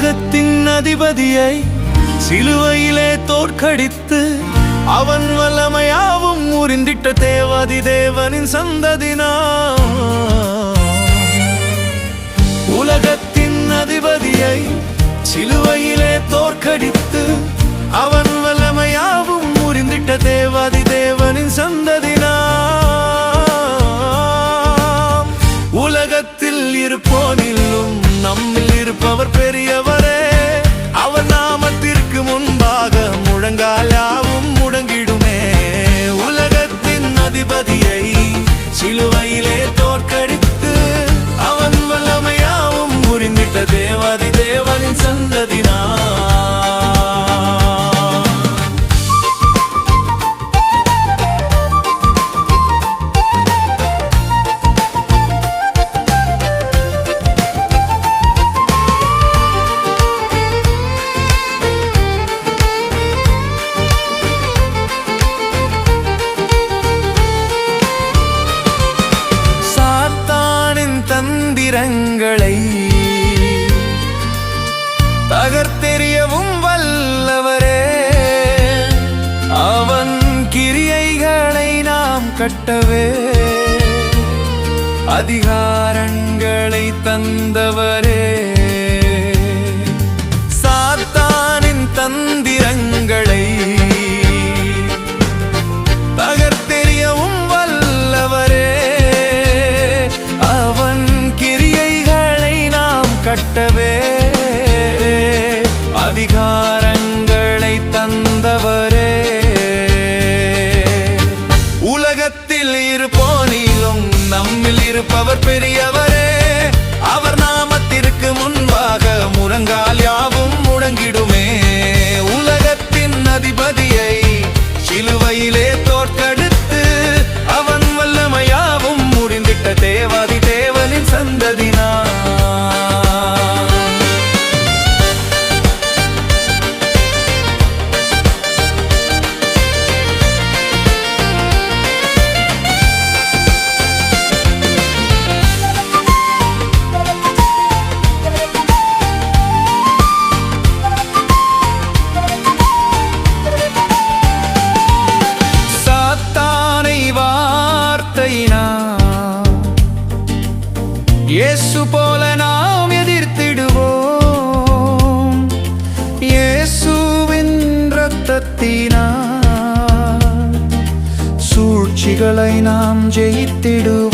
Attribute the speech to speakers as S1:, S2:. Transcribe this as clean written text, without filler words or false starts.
S1: உலகத்தின் அதிபதியை சிலுவையிலே தோற்கடித்து அவன் வல்லமையாவும் உரிந்திட்ட தேவாதி தேவனின் சந்ததினா. உலகத்தின் அதிபதியை சிலுவையிலே தோற்கடித்து அவன் வல்லமையாவும் உரிந்திட்ட தேவாதி தேவனின் சந்ததினா. உலகத்தில் இருப்போனிலும் நம்மில் இருப்பவர் பெரியவரே. அவர் நாமத்திற்கு முன்பாக முழங்கால் யாவும் முடங்கிடுமே. உலகத்தின் அதிபதியை சிலுவையிலே தோற்கடித்து அவன் வல்லமையாவும் புரிந்திட்ட தேவாதி தேவனின் சந்ததினா. தந்திரங்களை தகர்த்தெறியவும் வல்லவரே. அவன் கிரியைகளை நாம் கட்டவே அதிகாரங்களை தந்தவரே. சாத்தானின் தந்திரங்களை தகர்த்தெறியவும் வல்லவரே. அவன் கிரியைகளை நாம் கட்டவே அதிகாரங்களை தந்தவரே. உலகத்தில் இருப்போனிலும் நம்மில் இருப்பவர் பெரியவரே. அவர் நாமத்திற்கு முன்பாக முழங்கால் யாவும் முடங்கிடுமே. உலகத்தின் அதிபதியை சிலுவையிலே தோற்கடித்து அவன் வல்லமையாவும் முடிந்திட்ட தேவாதி தேவனின் சந்ததினா. இயேசு போல நாம் எதிர்த்திடுவோம். இயேசுவின் இரத்தத்தினால் சூழ்ச்சிகளை நாம் ஜெயித்திடுவோம்.